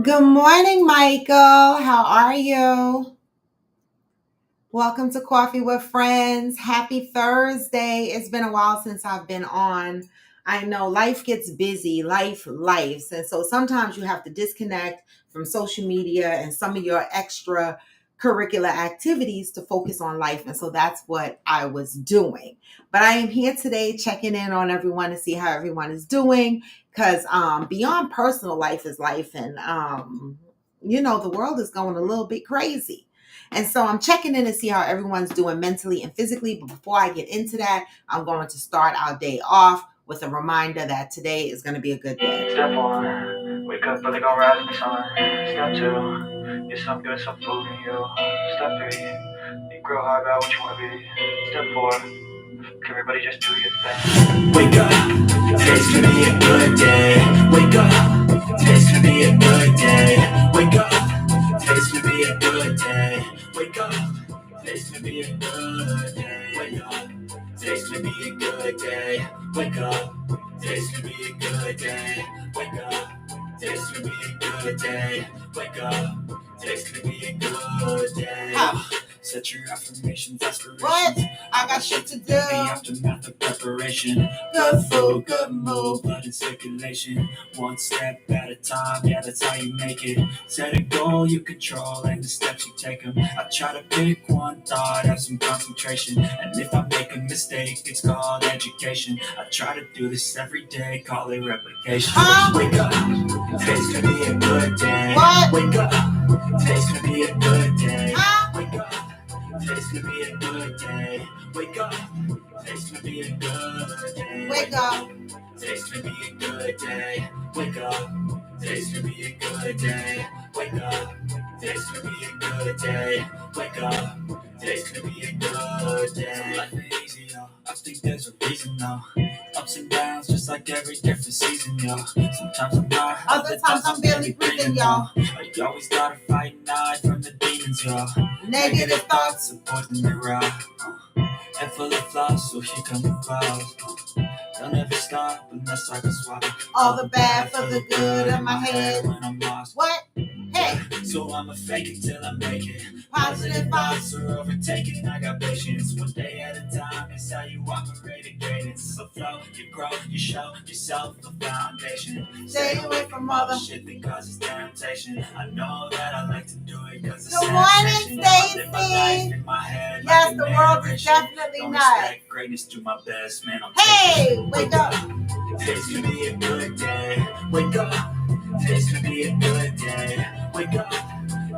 Good morning, Michael. How are you? Welcome to Coffee with Friends. Happy Thursday. It's been a while since I've been on. I know life gets busy, lives. And so sometimes you have to disconnect from social media and some of your extra curricular activities to focus on life. And so that's what I was doing. But I am here today checking in on everyone to see how everyone is doing because beyond personal life is life. And, the world is going a little bit crazy. And so I'm checking in to see how everyone's doing mentally and physically. But before I get into that, I'm going to start our day off with a reminder that today is going to be a good day. Step one, wake up early, gonna rise in the sun. Step two, get some good, some food in you. Step three, think real hard about what you wanna be. Step four, can everybody just do your thing. Wake up, today's gonna be a good day. Wake up, today's gonna be a good day. Wake up, today's gonna be a good day. Wake up, today's gonna be a good day. Wake up, today's gonna be a good day. Wake up, today's gonna be a good day. Wake up, today's gonna be a good day. Wake up, today's gonna be a good day. Set your affirmations, aspirations. What? I got shit to do. The aftermath of preparation. Good food, good mood, blood in circulation. One step at a time, yeah, that's how you make it. Set a goal you control and the steps you take them. I try to pick one thought, have some concentration. And if I make a mistake, it's called education. I try to do this every day, call it replication. Wake up, today's gonna be a good day. What? Wake up, today's gonna be a good day. Wake up, today's gonna be a good day. Wake up, today's gonna be a good day. Wake up. Today's gonna be a good day. Wake up. Today's gonna be a good day. Wake up. Today's gonna be a good day. Wake up. Today's gonna be a good day. Life ain't easy, yo. I think there's a reason, though. Ups and downs, just like every different season, yo. Sometimes I'm high, Other times I'm barely breathing, y'all. I always gotta fight and hide from the demons, yo. Negative thoughts. Support the mirror. Head full of flaws, so here come the clouds. Don't ever stop unless I can swap All the bad for the good in my head. when I'm lost. What? Hey. So I'ma fake it till I make it. Positive vibes. are overtaken. I got patience. One day at a time. It's how you operate at greatness. So flow, you grow, you show yourself a foundation. Stay away from all the shit that causes temptation. I know that I like to do it because Good morning, Stacy. Yes, the world is definitely not. Greatness to my best, man. Hey, wake up. Today's gonna be a good day. Wake up. Today's gonna be a good day. Wake up.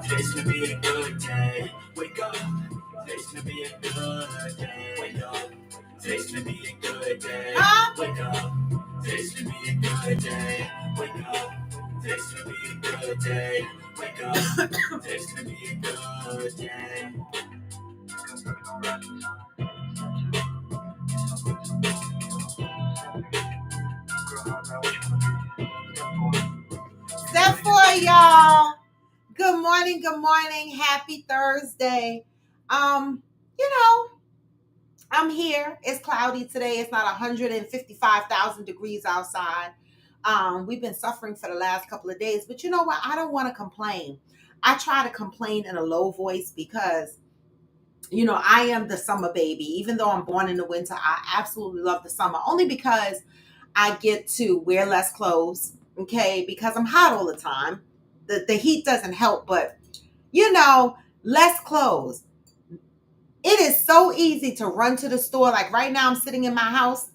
Today's gonna be a good day. Wake up. Today's gonna be a good day. Wake up. Today's gonna be a good day. Wake up. Today's gonna be a good day. Wake up. Today's gonna be a good day. Wake up. Today's gonna be a good day. Step 4, y'all. Good morning, good morning. Happy Thursday. You know, I'm here. It's cloudy today. It's not 155,000 degrees outside. We've been suffering for the last couple of days, but you know what? I don't want to complain. I try to complain in a low voice because, you know, I am the summer baby. Even though I'm born in the winter, I absolutely love the summer, only because I get to wear less clothes, okay, because I'm hot all the time. The heat doesn't help, but, you know, less clothes. It is so easy to run to the store. Like right now, I'm sitting in my house.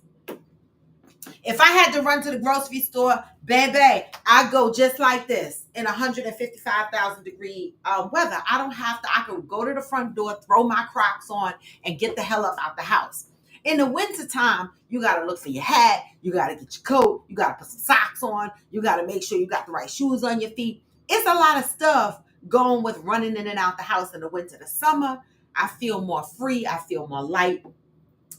If I had to run to the grocery store, baby, I go just like this in 155,000 degree weather. I don't have to. I can go to the front door, throw my Crocs on, and get the hell up out the house. In the wintertime, you got to look for your hat. You got to get your coat. You got to put some socks on. You got to make sure you got the right shoes on your feet. It's a lot of stuff going with running in and out the house in the winter. The summer, I feel more free. I feel more light.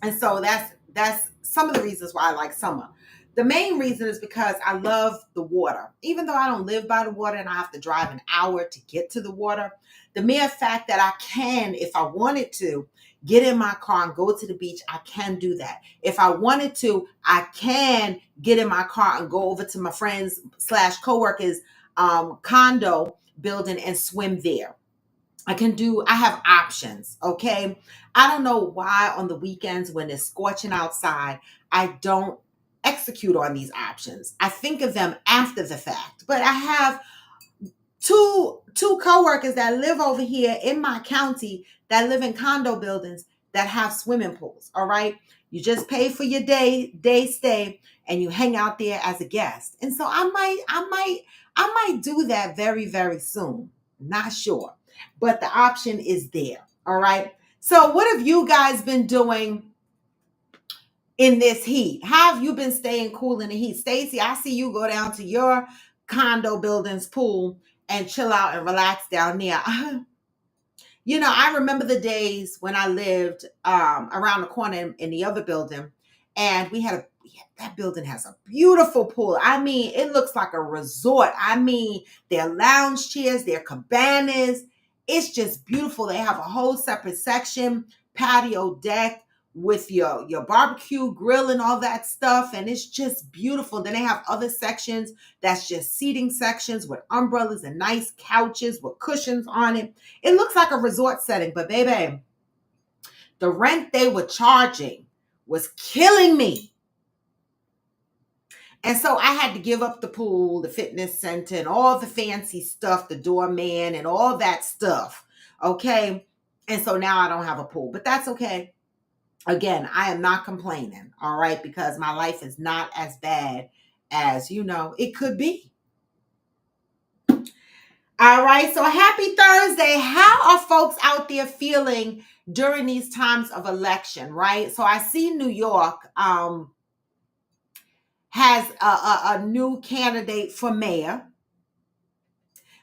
And so that's some of the reasons why I like summer. The main reason is because I love the water. Even though I don't live by the water and I have to drive an hour to get to the water, the mere fact that I can, if I wanted to, get in my car and go to the beach, I can do that. If I wanted to, I can get in my car and go over to my friends / coworkers' condo building and swim there. I have options, okay? I don't know why on the weekends when it's scorching outside, I don't execute on these options. I think of them after the fact, but I have two coworkers that live over here in my county that live in condo buildings that have swimming pools, all right? You just pay for your day stay and you hang out there as a guest. And so I might do that very, very soon. Not sure. But the option is there. All right. So what have you guys been doing in this heat? How have you been staying cool in the heat? Stacy, I see you go down to your condo building's pool and chill out and relax down there. You know, I remember the days when I lived around the corner in the other building, and that building has a beautiful pool. I mean, it looks like a resort. I mean, their lounge chairs, their cabanas. It's just beautiful. They have a whole separate section, patio deck, with your barbecue grill and all that stuff, and it's just beautiful. Then they have other sections that's just seating sections with umbrellas and nice couches with cushions on it. It looks like a resort setting, but baby, the rent they were charging was killing me. And so I had to give up the pool, the fitness center, and all the fancy stuff, the doorman and all that stuff. Okay. And so now I don't have a pool, but that's okay. Again, I am not complaining. All right. Because my life is not as bad as, it could be. All right. So happy Thursday. How are folks out there feeling during these times of election? Right. So I see New York has a new candidate for mayor.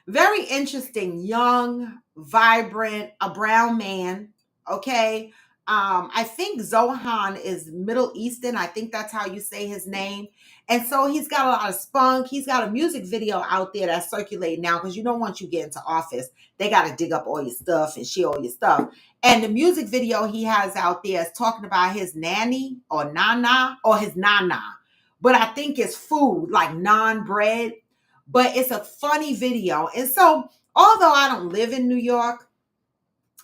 Very interesting, young, vibrant, a brown man. Okay. I think Zohan is Middle Eastern. I think that's how you say his name. And so he's got a lot of spunk. He's got a music video out there that's circulating now because once you get into office, they got to dig up all your stuff and share all your stuff. And the music video he has out there is talking about his nanny or nana or his nana. But I think it's food like non bread, but it's a funny video. And so, although I don't live in New York,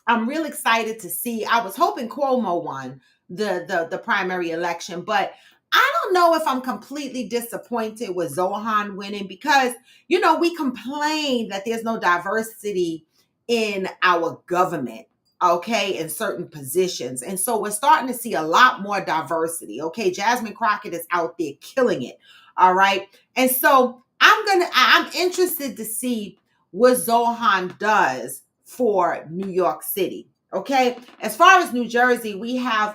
I'm real excited to see. I was hoping Cuomo won the primary election, but I don't know if I'm completely disappointed with Zohan winning because, we complain that there's no diversity in our government, okay, in certain positions. And so we're starting to see a lot more diversity, okay? Jasmine Crockett is out there killing it, all right? And so I'm interested to see what Zohan does for New York City. Okay. As far as New Jersey, we have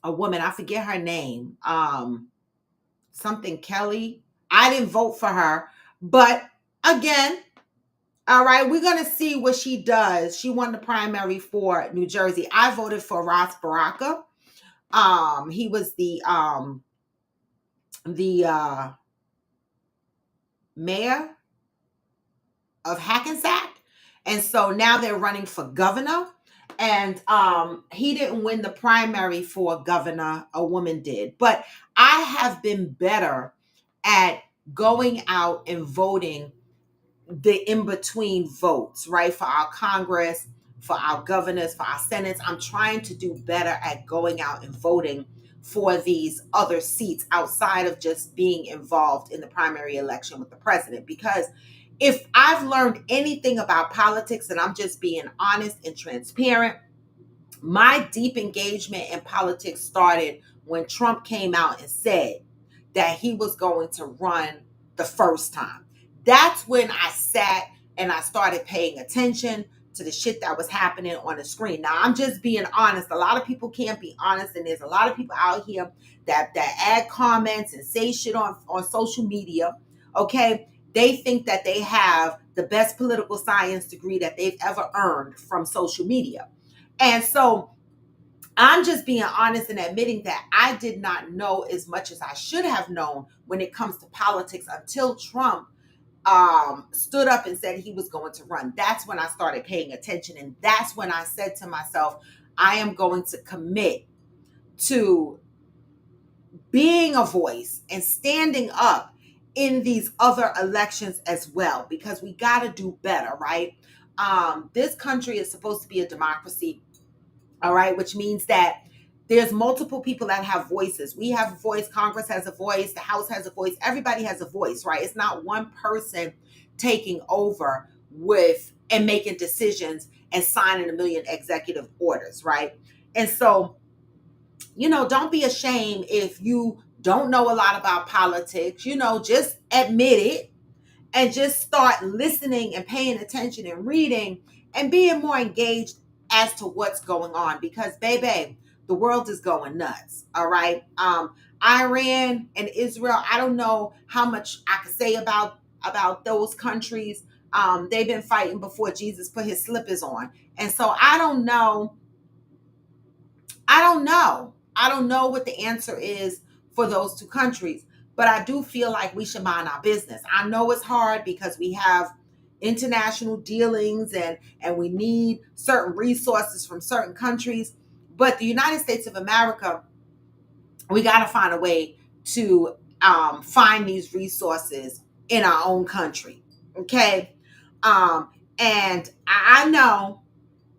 a woman, I forget her name, something Kelly. I didn't vote for her, but again, all right, we're gonna see what she does. She won the primary for New Jersey. I voted for Ross Baraka. He was the mayor of Hackensack. And so now they're running for governor. And he didn't win the primary for governor, a woman did. But I have been better at going out and voting the in-between votes, right? For our Congress, for our governors, for our senates. I'm trying to do better at going out and voting for these other seats outside of just being involved in the primary election with the president. Because if I've learned anything about politics, and I'm just being honest and transparent, my deep engagement in politics started when Trump came out and said that he was going to run the first time. That's when I sat and I started paying attention to the shit that was happening on the screen. Now, I'm just being honest. A lot of people can't be honest, and there's a lot of people out here that add comments and say shit on social media. Okay, they think that they have the best political science degree that they've ever earned from social media. And so I'm just being honest and admitting that I did not know as much as I should have known when it comes to politics until Trump stood up and said he was going to run. That's when I started paying attention. And that's when I said to myself, I am going to commit to being a voice and standing up in these other elections as well, because we got to do better, right? This country is supposed to be a democracy, all right, which means that there's multiple people that have voices. We have a voice, Congress has a voice, the House has a voice, everybody has a voice, right? It's not one person taking over with and making decisions and signing a million executive orders, right? And so, don't be ashamed if you don't know a lot about politics, just admit it and just start listening and paying attention and reading and being more engaged as to what's going on, because baby, the world is going nuts. All right. Iran and Israel, I don't know how much I could say about those countries. They've been fighting before Jesus put his slippers on. And so I don't know. I don't know what the answer is for those two countries, but I do feel like we should mind our business. I know it's hard because we have international dealings and we need certain resources from certain countries, But the United States of America, we got to find a way to find these resources in our own country. Okay. And I know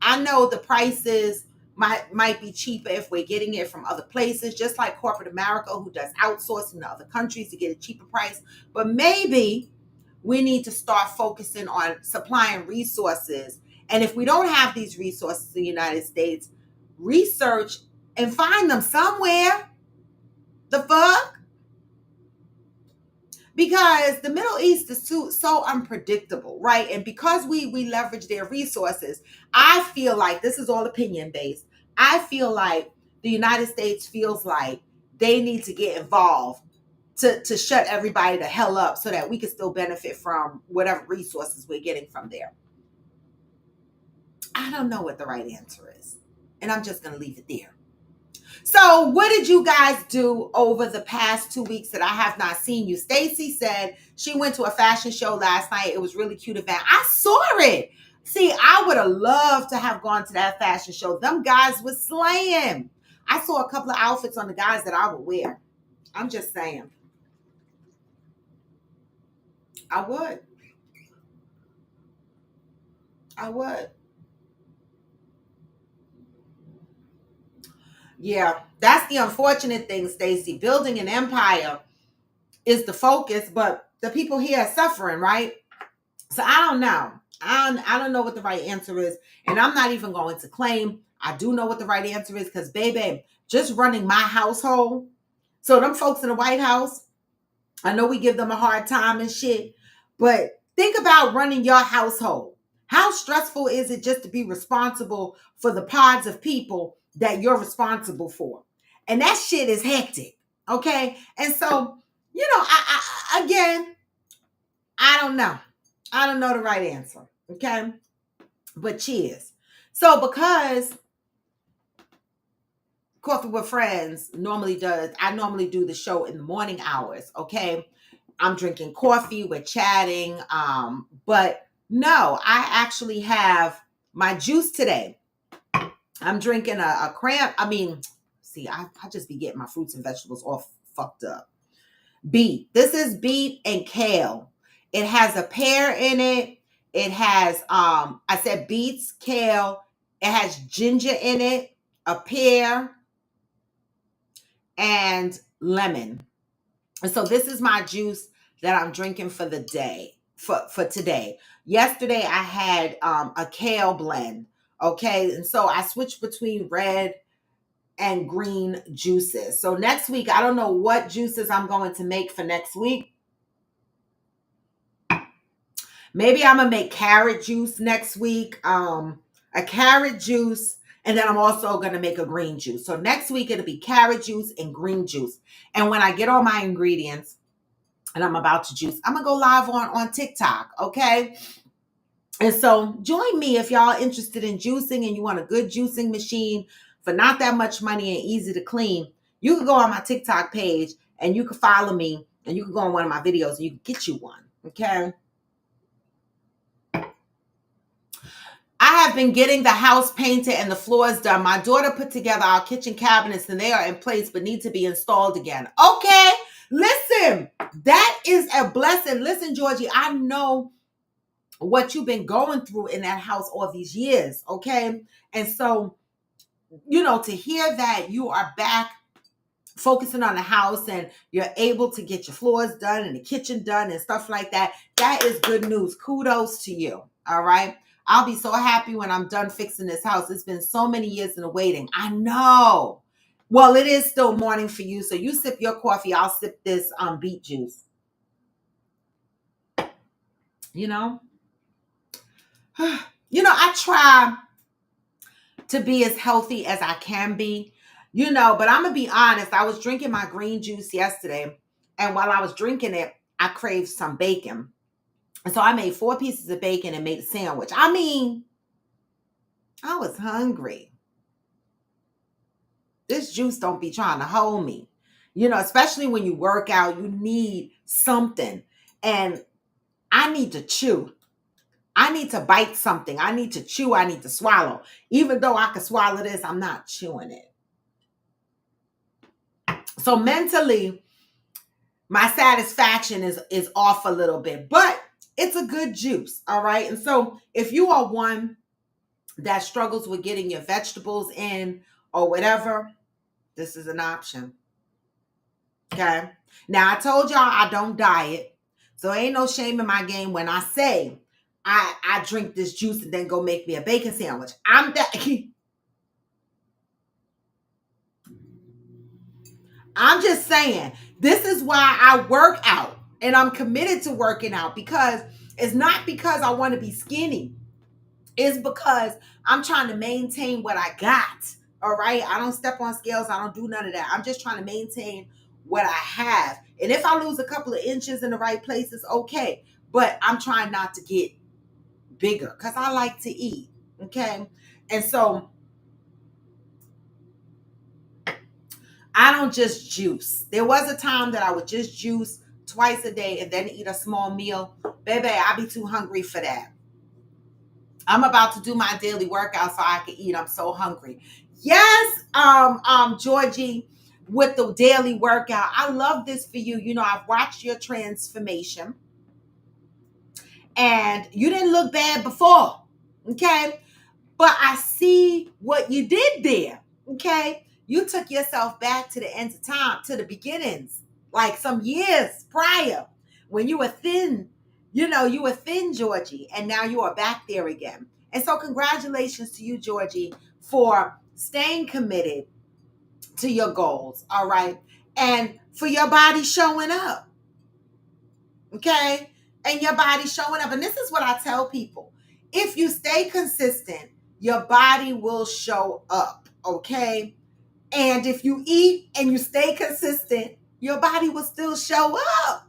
the prices might be cheaper if we're getting it from other places, just like corporate America, who does outsourcing to other countries to get a cheaper price. But maybe we need to start focusing on supplying resources. And if we don't have these resources in the United States, research and find them somewhere. The fuck? Because the Middle East is so unpredictable, right? And because we leverage their resources, I feel like, this is all opinion based, I feel like the United States feels like they need to get involved to shut everybody the hell up so that we can still benefit from whatever resources we're getting from there. I don't know what the right answer is, and I'm just going to leave it there. So what did you guys do over the past 2 weeks that I have not seen you? Stacy said she went to a fashion show last night. It was a really cute event. I saw it. See, I would have loved to have gone to that fashion show. Them guys was slaying. I saw a couple of outfits on the guys that I would wear. I'm just saying. I would. I would. Yeah, that's the unfortunate thing, Stacy. Building an empire is the focus, but the people here are suffering, right? So I don't know. I don't know what the right answer is. And I'm not even going to claim I do know what the right answer is, because, baby, just running my household. So them folks in the White House, I know we give them a hard time and shit, but think about running your household. How stressful is it just to be responsible for the pods of people that you're responsible for? And that shit is hectic, okay? And so, again, I don't know. I don't know the right answer, okay? But cheers. So because Coffee with Friends I normally do the show in the morning hours, okay? I'm drinking coffee, we're chatting, but no, I actually have my juice today. I'm drinking a cramp. I just be getting my fruits and vegetables all fucked up. Beet. This is beet and kale. It has a pear in it. It has I said beets, kale. It has ginger in it, a pear, and lemon. And so this is my juice that I'm drinking for the day, for today. Yesterday I had a kale blend. Okay. And so I switched between red and green juices. So next week, I don't know what juices I'm going to make for next week. Maybe I'm gonna make carrot juice next week. A carrot juice, and then I'm also gonna make a green juice. So next week it'll be carrot juice and green juice. And when I get all my ingredients and I'm about to juice, I'm gonna go live on TikTok. Okay. And so join me if y'all are interested in juicing and you want a good juicing machine for not that much money and easy to clean. You can go on my TikTok page and you can follow me and you can go on one of my videos and you can get you one. Okay. I have been getting the house painted and the floors done. My daughter put together our kitchen cabinets and they are in place but need to be installed again. Okay. Listen, that is a blessing. Listen, Georgie, I know what you've been going through in that house all these years. Okay. And so, to hear that you are back focusing on the house and you're able to get your floors done and the kitchen done and stuff like that, that is good news. Kudos to you. All right. I'll be so happy when I'm done fixing this house. It's been so many years in the waiting. I know. Well, it is still morning for you. So you sip your coffee. I'll sip this beet juice. I try to be as healthy as I can be, but I'm going to be honest. I was drinking my green juice yesterday, and while I was drinking it, I craved some bacon. And so I made 4 pieces of bacon and made a sandwich. I was hungry. This juice don't be trying to hold me, especially when you work out, you need something. And I need to chew. I need to bite something. I need to chew. I need to swallow. Even though I can swallow this, I'm not chewing it. So mentally, my satisfaction is off a little bit, but it's a good juice. All right. And so if you are one that struggles with getting your vegetables in or whatever, this is an option. Okay. Now I told y'all I don't diet. So ain't no shame in my game when I say I drink this juice and then go make me a bacon sandwich. I'm that I'm just saying, this is why I work out and I'm committed to working out, because it's not because I want to be skinny. It's because I'm trying to maintain what I got. All right. I don't step on scales. I don't do none of that. I'm just trying to maintain what I have. And if I lose a couple of inches in the right places, okay. But I'm trying not to get bigger because I like to eat. Okay. And so I don't just juice. There was a time that I would just juice twice a day and then eat a small meal. Baby, I be too hungry for that. I'm about to do my daily workout so I can eat. I'm so hungry. Yes, Georgie, with the daily workout. I love this for you. You know, I've watched your transformation and you didn't look bad before. Okay. But I see what you did there. Okay. You took yourself back to the end of time, to the beginnings, like some years prior when you were thin. You know, you were thin, Georgie, and now you are back there again. And so, congratulations to you, Georgie, for staying committed to your goals. All right. And for your body showing up. Okay. And your body showing up. And this is what I tell people: if you stay consistent, your body will show up. Okay. And if you eat and you stay consistent, your body will still show up.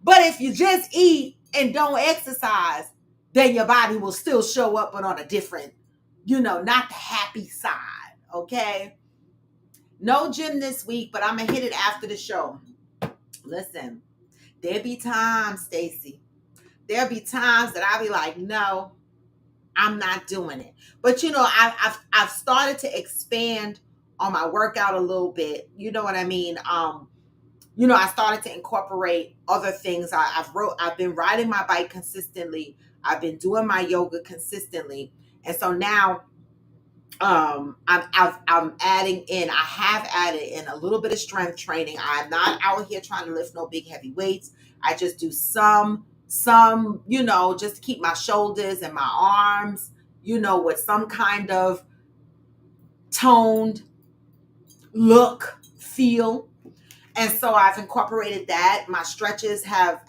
But if you just eat and don't exercise, then your body will still show up, but on a different, not the happy side. Okay. No gym this week, but I'm going to hit it after the show. Listen, there be times, Stacy. There'll be times that I'll be like, no, I'm not doing it. But I've started to expand on my workout a little bit. You know what I mean? I started to incorporate other things. I've been riding my bike consistently. I've been doing my yoga consistently. And so now I'm adding in, I have added in a little bit of strength training. I'm not out here trying to lift no big heavy weights. I just do some, just to keep my shoulders and my arms, with some kind of toned look, feel. And so I've incorporated that. My stretches have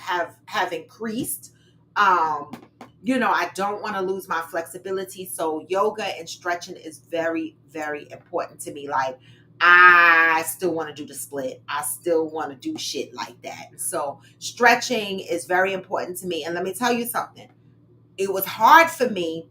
increased. Um, I don't want to lose my flexibility. So yoga and stretching is very, very important to me. Like, I still want to do the split. I still want to do shit like that. So stretching is very important to me. And let me tell you something. It was hard for me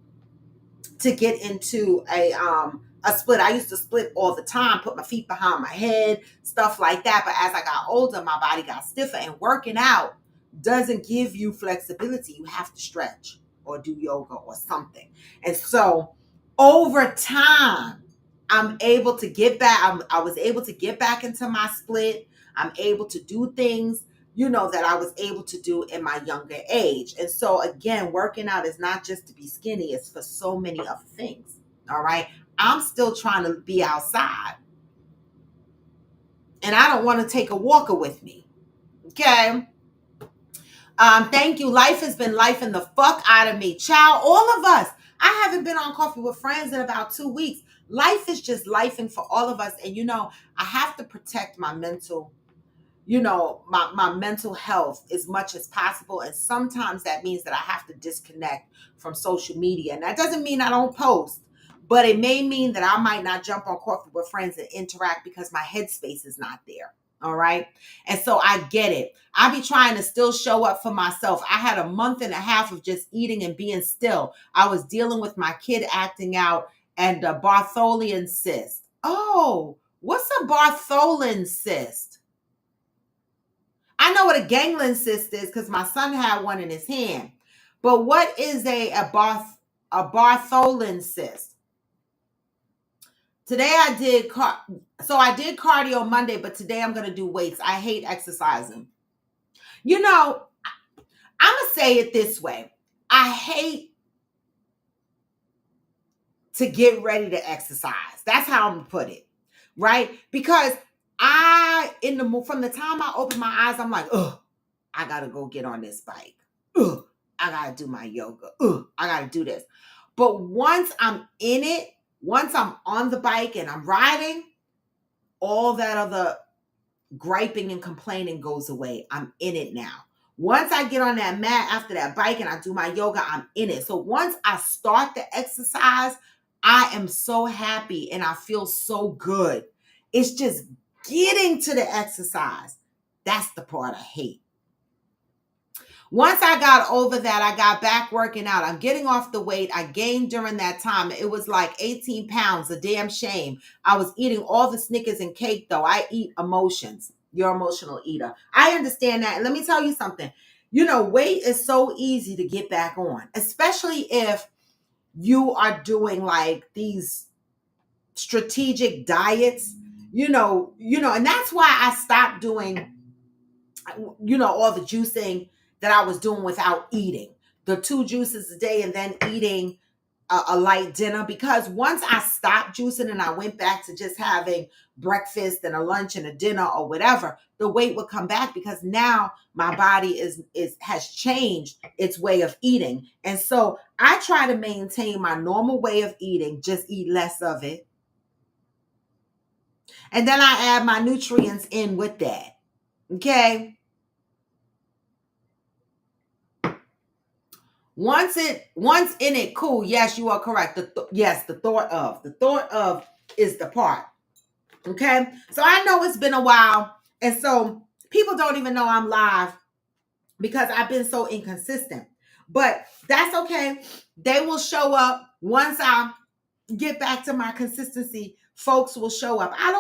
to get into a split. I used to split all the time, put my feet behind my head, stuff like that. But as I got older, my body got stiffer, and working out doesn't give you flexibility. You have to stretch or do yoga or something. And so over time, I'm able to get back. I was able to get back into my split. I'm able to do things, that I was able to do in my younger age. And so again, working out is not just to be skinny, it's for so many other things. All right. I'm still trying to be outside. And I don't want to take a walker with me. Okay. Thank you. Life has been lifing the fuck out of me. Child, all of us. I haven't been on Coffee with Friends in about 2 weeks. Life is just lifing for all of us. And I have to protect my mental, my mental health as much as possible. And sometimes that means that I have to disconnect from social media. And that doesn't mean I don't post, but it may mean that I might not jump on Coffee with Friends and interact because my headspace is not there. All right. And so I get it. I be trying to still show up for myself. I had a month and a half of just eating and being still. I was dealing with my kid acting out and a Bartholian cyst. Oh, what's a Bartholin cyst? I know what a ganglion cyst is because my son had one in his hand. But what is a Bartholin cyst? Today I did cardio Monday, but today I'm going to do weights. I hate exercising. You know, I'm going to say it this way. I hate to get ready to exercise. That's how I'm going to put it. Right? Because from the time I open my eyes, I'm like, ugh, I got to go get on this bike. Ugh, I got to do my yoga. Ugh, I got to do this. But once I'm in it, once I'm on the bike and I'm riding, all that other griping and complaining goes away. I'm in it now. Once I get on that mat after that bike and I do my yoga, I'm in it. So once I start the exercise, I am so happy and I feel so good. It's just getting to the exercise. That's the part I hate. Once I got over that, I got back working out. I'm getting off the weight I gained during that time. It was like 18 pounds, a damn shame. I was eating all the Snickers and cake, though. I eat emotions. You're an emotional eater. I understand that. And let me tell you something. Weight is so easy to get back on, especially if you are doing like these strategic diets, and that's why I stopped doing all the juicing that I was doing without eating. The 2 juices a day and then eating a light dinner. Because once I stopped juicing and I went back to just having breakfast and a lunch and a dinner or whatever, the weight would come back because now my body has changed its way of eating. And so I try to maintain my normal way of eating, just eat less of it. And then I add my nutrients in with that. Okay? Once in it, cool. Yes, you are correct. The thought of is the part. Okay, so I know it's been a while, and so people don't even know I'm live because I've been so inconsistent. But that's okay. They will show up once I get back to my consistency. Folks will show up. I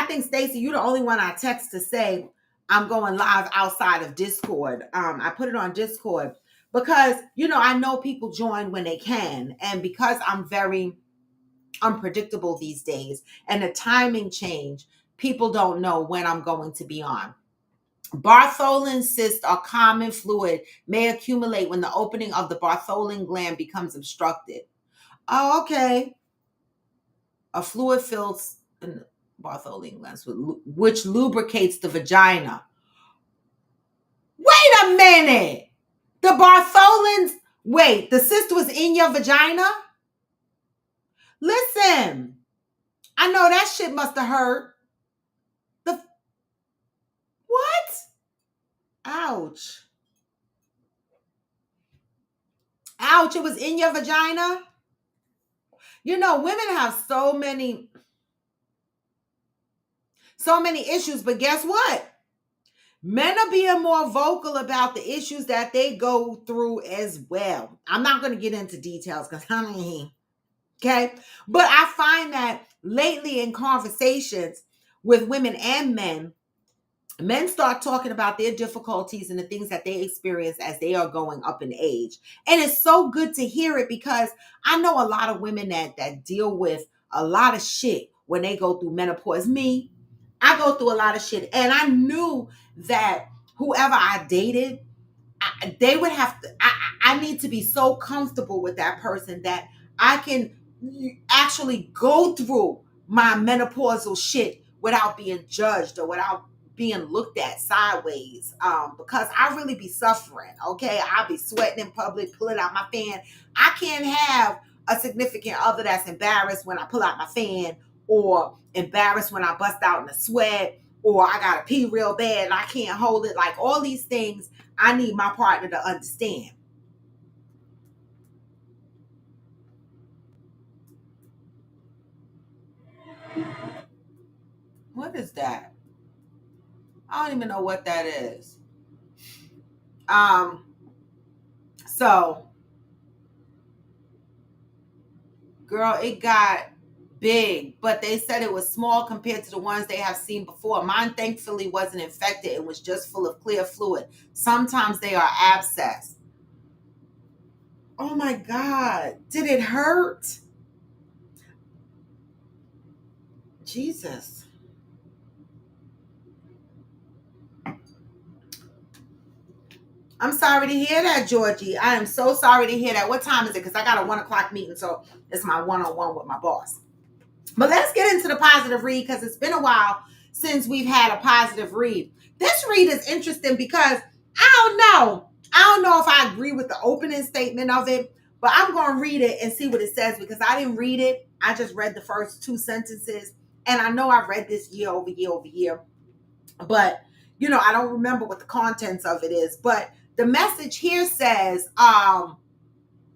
think, Stacey, you're the only one I text to say I'm going live outside of Discord. I put it on Discord because, I know people join when they can. And because I'm very unpredictable these days and the timing change, people don't know when I'm going to be on. Bartholin cysts are common fluid may accumulate when the opening of the Bartholin gland becomes obstructed. Oh, okay. A fluid fills in the Bartholin glands, which lubricates the vagina. Wait a minute. The Bartholins. Wait, the cyst was in your vagina? Listen, I know that shit must have hurt. What? Ouch. Ouch, it was in your vagina? Women have so many issues, but guess what? Men are being more vocal about the issues that they go through as well. I'm not going to get into details because I mean, okay? But I find that lately in conversations with women and men start talking about their difficulties and the things that they experience as they are going up in age. And it's so good to hear it because I know a lot of women that deal with a lot of shit when they go through menopause. Me, I go through a lot of shit. And I knew that whoever I dated, they would have to, I need to be so comfortable with that person that I can actually go through my menopausal shit without being judged or without being looked at sideways, because I really be suffering. Okay, I'll be sweating in public, pulling out my fan. I can't have a significant other that's embarrassed when I pull out my fan, or embarrassed when I bust out in a sweat, or I gotta pee real bad and I can't hold it. Like all these things I need my partner to understand. What is that? I don't even know what that is. Um, so girl, it got big, but they said it was small compared to the ones they have seen before. Mine thankfully wasn't infected and was just full of clear fluid. Sometimes they are abscess. Oh my God. Did it hurt? Jesus. I'm sorry to hear that, Georgie. I am so sorry to hear that. What time is it? Because I got a 1 o'clock meeting, so it's my one-on-one with my boss. But let's get into the positive read because it's been a while since we've had a positive read. This read is interesting because I don't know. I don't know if I agree with the opening statement of it, but I'm going to read it and see what it says because I didn't read it. I just read the first two sentences. And I know I've read this year over year over year, but I don't remember what the contents of it is. But the message here says, I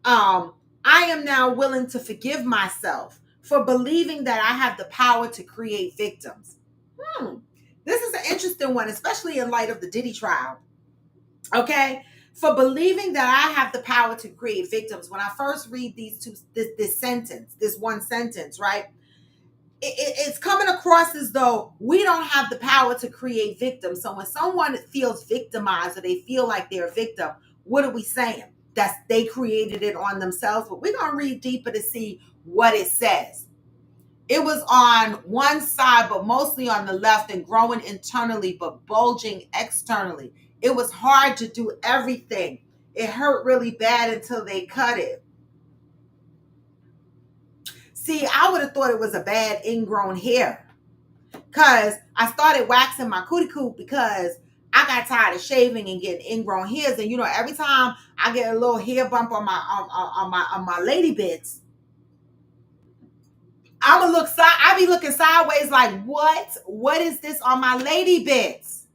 am now willing to forgive myself for believing that I have the power to create victims. This is an interesting one, especially in light of the Diddy trial. Okay, for believing that I have the power to create victims. When I first read this one sentence, right? It's coming across as though we don't have the power to create victims. So when someone feels victimized or they feel like they're a victim, what are we saying? That they created it on themselves. But we're going to read deeper to see what it says. It was on one side, but mostly on the left, and growing internally, but bulging externally. It was hard to do everything. It hurt really bad until they cut it. See, I would have thought it was a bad ingrown hair because I started waxing my cootie coot because I got tired of shaving and getting ingrown hairs. And every time I get a little hair bump on my lady bits, I be looking sideways like, what is this on my lady bits?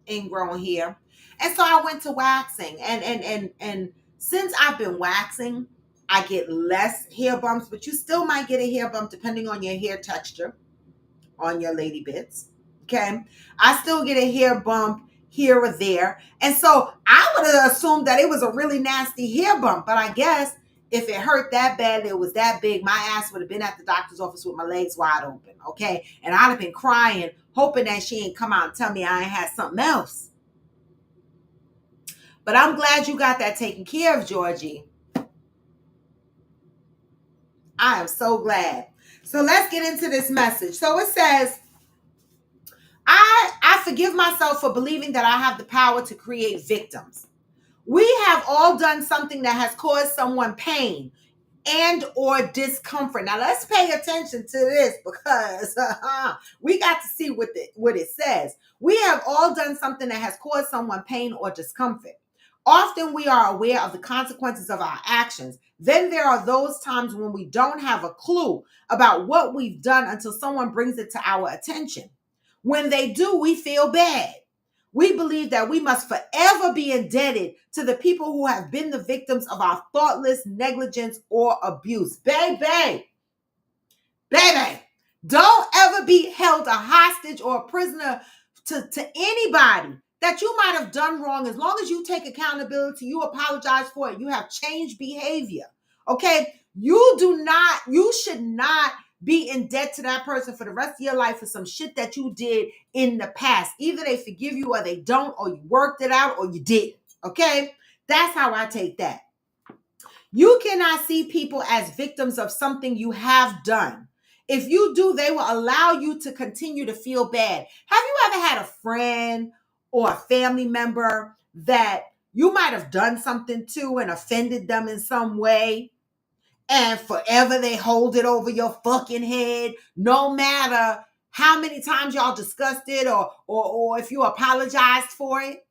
Ingrown hair. And so I went to waxing, and since I've been waxing, I get less hair bumps, but you still might get a hair bump depending on your hair texture on your lady bits. Okay. I still get a hair bump here or there. And so I would have assumed that it was a really nasty hair bump, but I guess if it hurt that bad, it was that big, my ass would have been at the doctor's office with my legs wide open. Okay. And I'd have been crying, hoping that she ain't come out and tell me I ain't had something else. But I'm glad you got that taken care of, Georgie. I am so glad. So let's get into this message. So it says, I forgive myself for believing that I have the power to create victims. We have all done something that has caused someone pain and or discomfort. Now let's pay attention to this because we got to see what it says. We have all done something that has caused someone pain or discomfort. Often we are aware of the consequences of our actions. Then there are those times when we don't have a clue about what we've done until someone brings it to our attention. When they do, we feel bad. We believe that we must forever be indebted to the people who have been the victims of our thoughtless negligence or abuse. Baby, don't ever be held a hostage or a prisoner to anybody that you might have done wrong. As long as you take accountability, you apologize for it, you have changed behavior. Okay? You should not be in debt to that person for the rest of your life for some shit that you did in the past. Either they forgive you or they don't, or you worked it out or you didn't. Okay? That's how I take that. You cannot see people as victims of something you have done. If you do, they will allow you to continue to feel bad. Have you ever had a friend or a family member that you might have done something to and offended them in some way, and forever they hold it over your fucking head, no matter how many times y'all discussed it or if you apologized for it?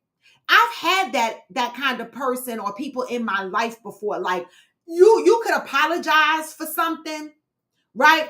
I've had that kind of person or people in my life before. Like you could apologize for something, right?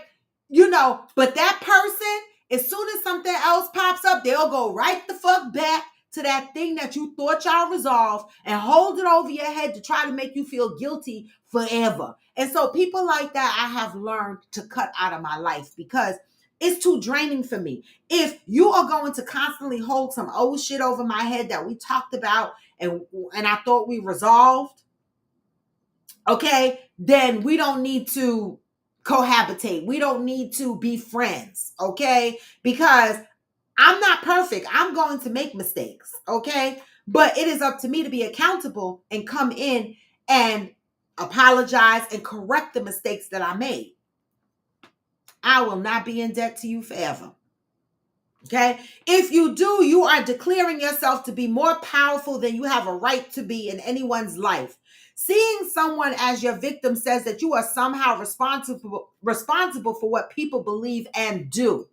But that person, as soon as something else pops up, they'll go right the fuck back to that thing that you thought y'all resolved and hold it over your head to try to make you feel guilty forever. And so people like that, I have learned to cut out of my life because it's too draining for me. If you are going to constantly hold some old shit over my head that we talked about and I thought we resolved, okay, then we don't need to cohabitate. We don't need to be friends, okay? Because I'm not perfect. I'm going to make mistakes, okay? But it is up to me to be accountable and come in and apologize and correct the mistakes that I made. I will not be in debt to you forever. Okay? If you do, you are declaring yourself to be more powerful than you have a right to be in anyone's life. Seeing someone as your victim says that you are somehow responsible for what people believe and do.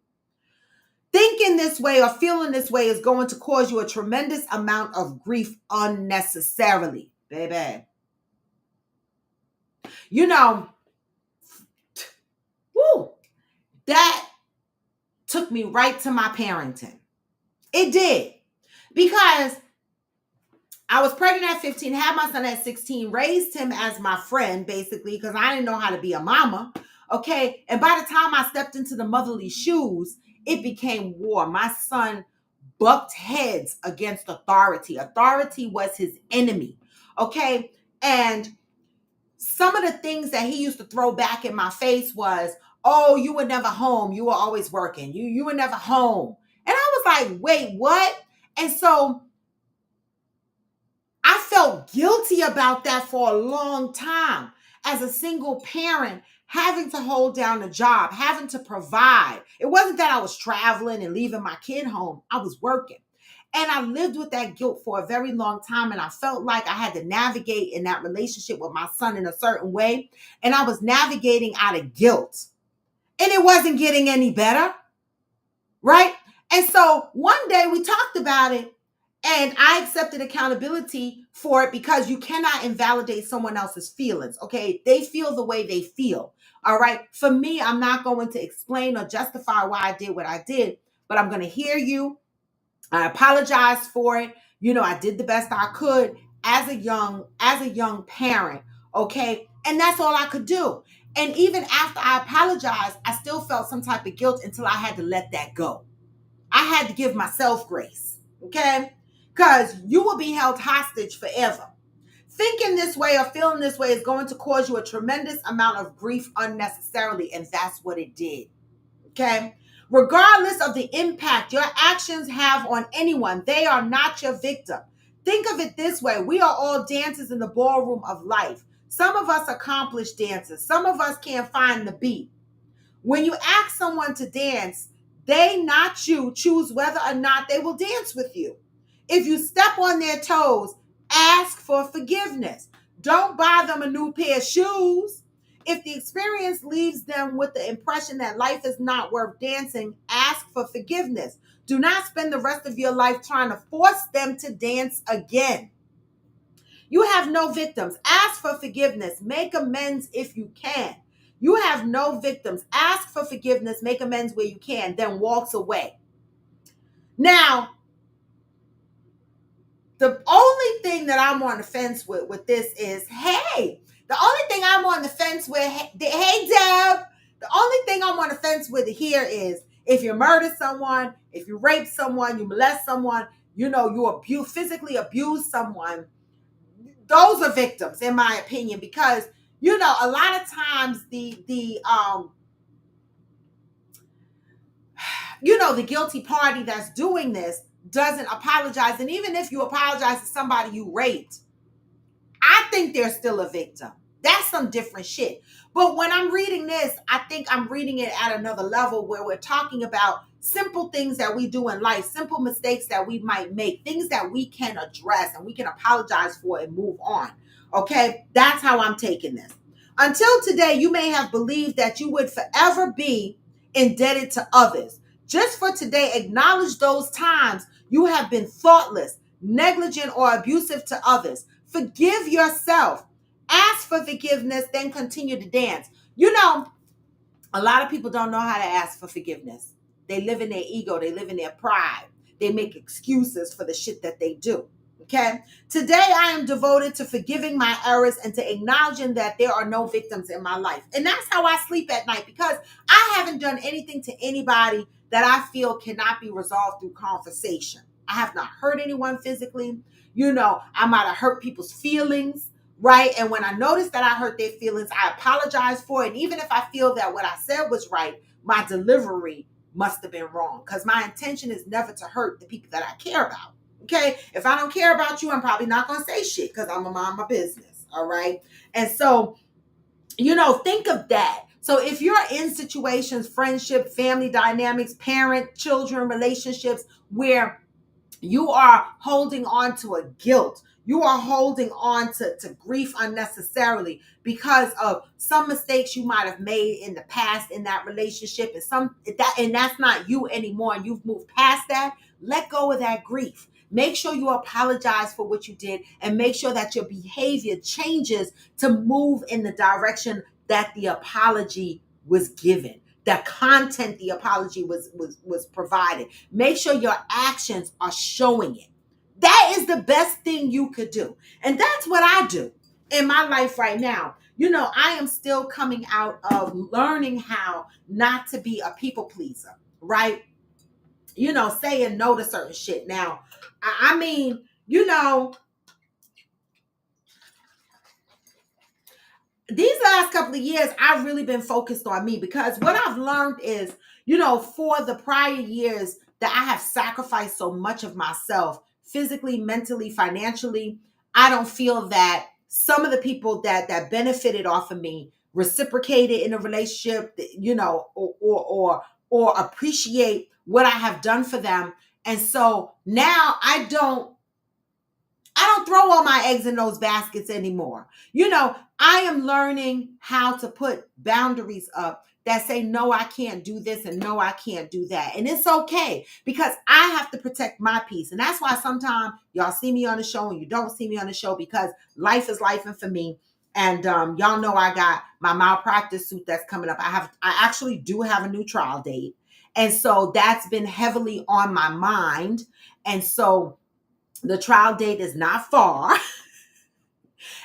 Thinking this way or feeling this way is going to cause you a tremendous amount of grief unnecessarily, baby. You know, woo, that took me right to my parenting. It did. Because I was pregnant at 15, had my son at 16, raised him as my friend, basically, because I didn't know how to be a mama. Okay. And by the time I stepped into the motherly shoes, it became war. My son bucked heads against authority. Authority was his enemy. Okay. And some of the things that he used to throw back in my face was, oh, you were never home. You were always working. You were never home. And I was like, wait, what? And so I felt guilty about that for a long time as a single parent, having to hold down a job, having to provide. It wasn't that I was traveling and leaving my kid home. I was working. And I lived with that guilt for a very long time. And I felt like I had to navigate in that relationship with my son in a certain way. And I was navigating out of guilt. And it wasn't getting any better. Right? And so one day we talked about it. And I accepted accountability for it because you cannot invalidate someone else's feelings. Okay. They feel the way they feel. All right. For me, I'm not going to explain or justify why I did what I did, but I'm going to hear you. I apologize for it. You know, I did the best I could as a young parent. Okay. And that's all I could do. And even after I apologized, I still felt some type of guilt until I had to let that go. I had to give myself grace. Okay. Because you will be held hostage forever. Thinking this way or feeling this way is going to cause you a tremendous amount of grief unnecessarily, and that's what it did. Okay? Regardless of the impact your actions have on anyone, they are not your victim. Think of it this way. We are all dancers in the ballroom of life. Some of us accomplished dancers. Some of us can't find the beat. When you ask someone to dance, they, not you, choose whether or not they will dance with you. If you step on their toes, ask for forgiveness. Don't buy them a new pair of shoes. If the experience leaves them with the impression that life is not worth dancing, ask for forgiveness. Do not spend the rest of your life trying to force them to dance again. You have no victims. Ask for forgiveness. Make amends if you can. You have no victims. Ask for forgiveness. Make amends where you can. Then walks away. Now, the only thing that I'm on the fence with this is, hey, the only thing I'm on the fence with, hey, Deb, the only thing I'm on the fence with here is if you murder someone, if you rape someone, you molest someone, you know, you physically abuse someone, those are victims, in my opinion, because you know a lot of times the the guilty party that's doing this doesn't apologize, and even if you apologize to somebody you raped, I think they're still a victim. That's some different shit. But when I'm reading this, I think I'm reading it at another level where we're talking about simple things that we do in life, simple mistakes that we might make, things that we can address and we can apologize for and move on. Okay? That's how I'm taking this. Until today, you may have believed that you would forever be indebted to others. Just for today, acknowledge those times you have been thoughtless, negligent, or abusive to others. Forgive yourself. Ask for forgiveness, then continue to dance. You know, a lot of people don't know how to ask for forgiveness. They live in their ego. They live in their pride. They make excuses for the shit that they do. Okay? Today, I am devoted to forgiving my errors and to acknowledging that there are no victims in my life. And that's how I sleep at night, because I haven't done anything to anybody that I feel cannot be resolved through conversation. I have not hurt anyone physically. You know, I might have hurt people's feelings, right? And when I notice that I hurt their feelings, I apologize for it. And even if I feel that what I said was right, my delivery must have been wrong, because my intention is never to hurt the people that I care about. Okay, if I don't care about you, I'm probably not going to say shit, because I'm gonna mind my business. All right. And so, think of that. So if you're in situations, friendship, family dynamics, parent, children, relationships, where you are holding on to a guilt, you are holding on to grief unnecessarily because of some mistakes you might have made in the past in that relationship, and that's not you anymore, and you've moved past that. Let go of that grief. Make sure you apologize for what you did, and make sure that your behavior changes to move in the direction that the apology was given, the content the apology was provided. Make sure your actions are showing it. That is the best thing you could do. And that's what I do in my life right now. I am still coming out of learning how not to be a people pleaser, right? Saying no to certain shit. Now, I mean, these last couple of years, I've really been focused on me, because what I've learned is, for the prior years that I have sacrificed so much of myself, physically, mentally, financially, I don't feel that some of the people that benefited off of me reciprocated in a relationship, or appreciate what I have done for them. And so now I don't throw all my eggs in those baskets anymore. I am learning how to put boundaries up that say, no, I can't do this, and no, I can't do that. And it's okay, because I have to protect my peace. And that's why sometimes y'all see me on the show and you don't see me on the show, because life is life, and for me. And y'all know I got my malpractice suit that's coming up. I actually do have a new trial date. And so that's been heavily on my mind. And so the trial date is not far.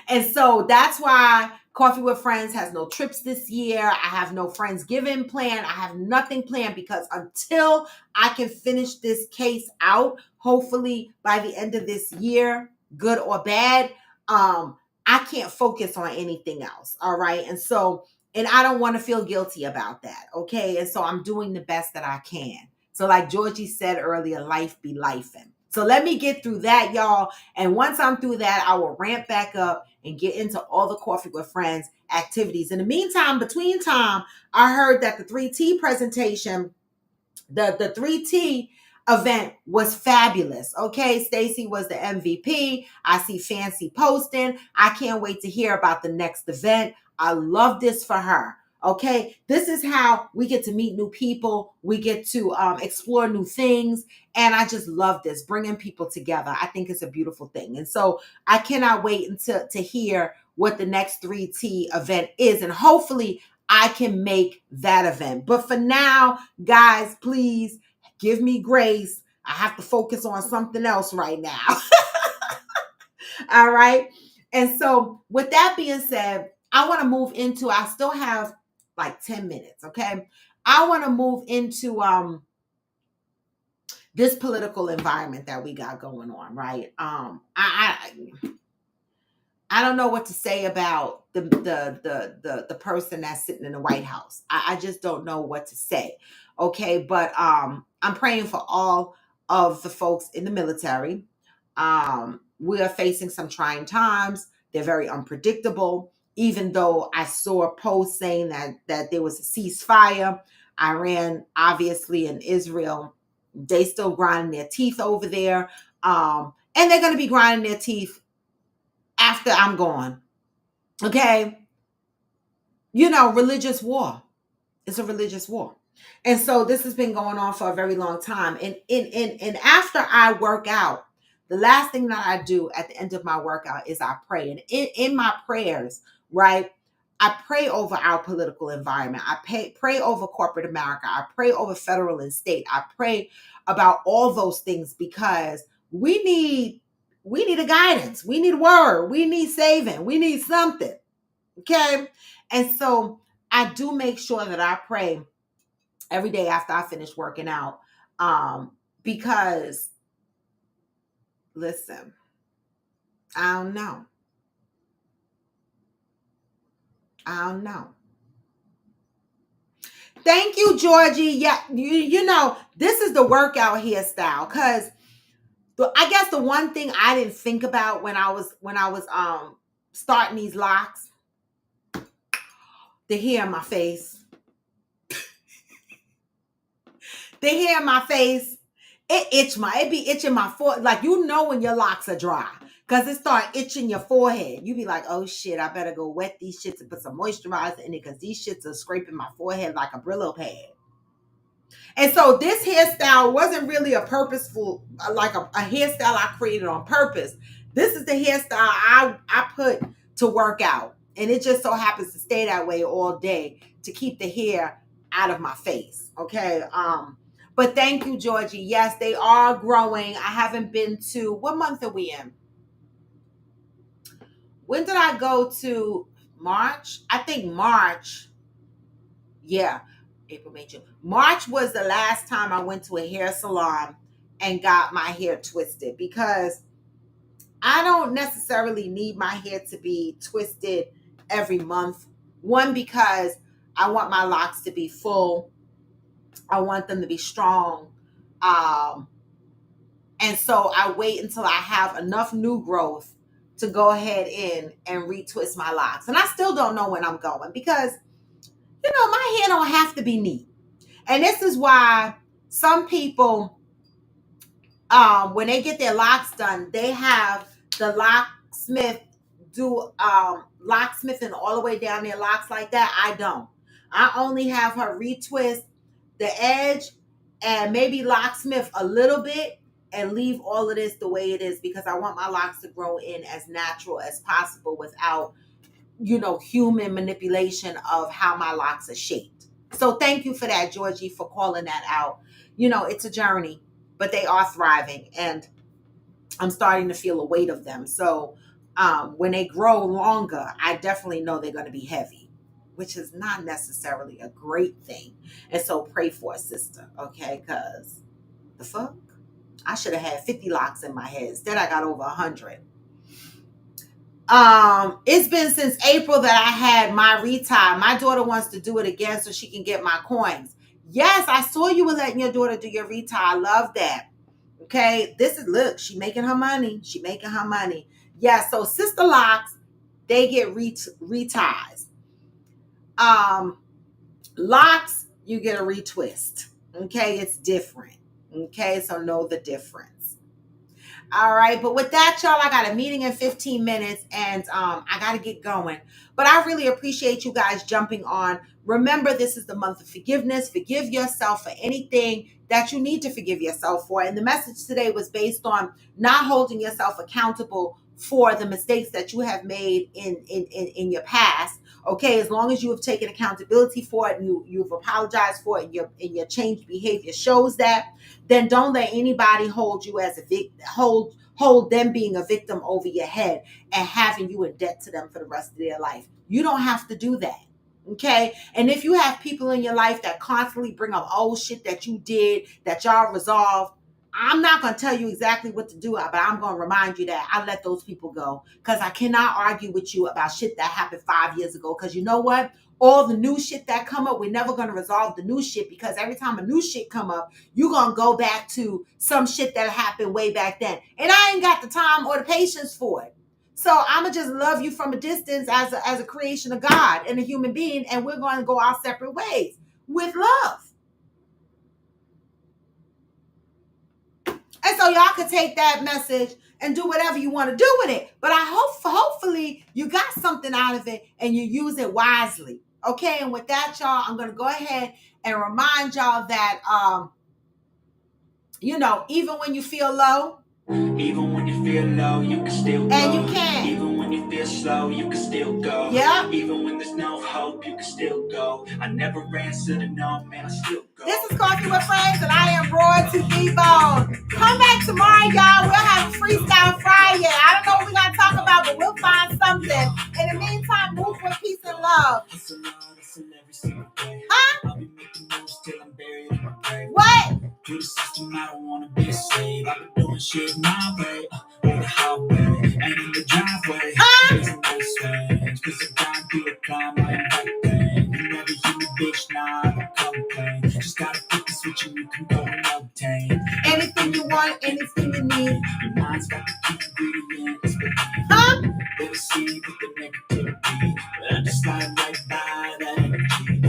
And so that's why Coffee with Friends has no trips this year. I have no Friendsgiving planned. I have nothing planned, because until I can finish this case out, hopefully by the end of this year, good or bad, I can't focus on anything else. All right. And I don't want to feel guilty about that. Okay. And so I'm doing the best that I can. So, like Georgie said earlier, life be lifing. So let me get through that, y'all. And once I'm through that, I will ramp back up and get into all the Coffee with Friends activities. In the meantime, between time, I heard that the 3T presentation, the 3T event was fabulous. Okay, Stacy was the MVP. I see Fancy posting. I can't wait to hear about the next event. I love this for her. Okay, this is how we get to meet new people. We get to explore new things. And I just love this, bringing people together. I think it's a beautiful thing. And so I cannot wait until to hear what the next 3T event is. And hopefully I can make that event. But for now, guys, please give me grace. I have to focus on something else right now. All right. And so, with that being said, I want to move into, I still have like 10 minutes. Okay. I want to move into this political environment that we got going on, right? I don't know what to say about the person that's sitting in the White House. I just don't know what to say. Okay, but I'm praying for all of the folks in the military. We are facing some trying times. They're very unpredictable. Even though I saw a post saying that there was a ceasefire, Iran obviously and Israel, they still grinding their teeth over there. And they're going to be grinding their teeth after I'm gone. Okay. Religious war. It's a religious war. And so this has been going on for a very long time. And after I work out, the last thing that I do at the end of my workout is I pray. And in my prayers, right, I pray over our political environment. Pray over corporate America. I pray over federal and state. I pray about all those things, because we need a guidance. We need a word. We need saving. We need something. Okay. And so I do make sure that I pray every day after I finish working out. Because listen, I don't know. I don't know. Thank you, Georgie. Yeah, you know, this is the workout hairstyle because I guess the one thing I didn't think about when I was starting these locks, the hair in my face. The hair in my face, it be itching my forehead. Like, you know, when your locks are dry. Cause it start itching your forehead. You be like, oh shit, I better go wet these shits and put some moisturizer in it because these shits are scraping my forehead like a Brillo pad. And so this hairstyle wasn't really a purposeful, like a hairstyle I created on purpose. This is the hairstyle I put to work out. And it just so happens to stay that way all day to keep the hair out of my face. Okay. But thank you, Georgie. Yes, they are growing. I haven't been to, what month are we in? When did I go to March? I think March. Yeah. April, May, June. March was the last time I went to a hair salon and got my hair twisted because I don't necessarily need my hair to be twisted every month. One, because I want my locks to be full. I want them to be strong. Um, and so I wait until I have enough new growth to go ahead in and retwist my locks. And I still don't know when I'm going because, you know, my hair don't have to be neat. And this is why some people, when they get their locks done, they have the locksmith do locksmithing all the way down their locks like that. I don't. I only have her retwist the edge and maybe locksmith a little bit and leave all of this the way it is because I want my locks to grow in as natural as possible without, you know, human manipulation of how my locks are shaped. So thank you for that, Georgie, for calling that out. You know, it's a journey, but they are thriving and I'm starting to feel a weight of them. So when they grow longer, I definitely know they're going to be heavy, which is not necessarily a great thing. And so pray for a sister, okay? Because the fuck? I should have had 50 locks in my head. Instead, I got over 100. It's been since April that I had my retie. My daughter wants to do it again so she can get my coins. Yes, I saw you were letting your daughter do your retie. I love that. Okay, this is, look, she making her money. She making her money. Yeah, so sister locks, they get reties. Locks, you get a retwist. Okay, it's different. Okay, so know the difference. All right, but with that, y'all, I got a meeting in 15 minutes and I got to get going. But I really appreciate you guys jumping on. Remember, this is the month of forgiveness. Forgive yourself for anything that you need to forgive yourself for. And the message today was based on not holding yourself accountable for the mistakes that you have made in your past. Okay, as long as you have taken accountability for it and you've apologized for it and your changed behavior shows that, then don't let anybody hold you as a victim, hold them being a victim over your head and having you in debt to them for the rest of their life. You don't have to do that. Okay. And if you have people in your life that constantly bring up old shit that you did, that y'all resolved, I'm not going to tell you exactly what to do, but I'm going to remind you that I let those people go because I cannot argue with you about shit that happened 5 years ago. Because you know what? All the new shit that come up, we're never going to resolve the new shit because every time a new shit come up, you're going to go back to some shit that happened way back then. And I ain't got the time or the patience for it. So I'm going to just love you from a distance as a creation of God and a human being. And we're going to go our separate ways with love. And so y'all can take that message and do whatever you want to do with it. But I hopefully you got something out of it and you use it wisely. Okay, and with that, y'all, I'm going to go ahead and remind y'all that, you know, even when you feel low, even when you feel low, you can still go. And you can. Even when you feel slow, you can still go. Yeah. Even when there's no hope, you can still go. I never answer to no, man, I still go. This is Coffee with Friends, and I am Royalty D-Bone. Come back tomorrow, y'all. We'll have a Freestyle Friday. I don't know what we're going to talk about, but we'll find something. In the meantime, move with peace and love. Huh? I'll be making moves till I'm buried in my grave. What? To the system, I don't wanna be a slave. I've been doing shit my way, on the highway, and in the driveway. There's a nice range, 'cause I grind through the climb. wish, nah, don't complain. Just gotta flip the switch and you can go and obtain anything you want, anything you need. Your mind's got the key ingredients, but huh? They receive with the negativity, but I just slide right by that energy.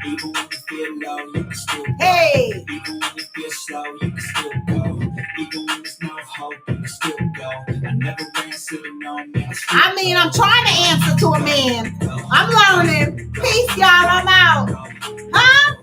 Even when you feel low, you can still go. Hey! Even when you feel slow, you can still go. Even when there's no hope, you can still go. I never answer to no man. I mean, I'm trying to answer to a man. I'm learning. Peace, y'all. I'm out. Huh?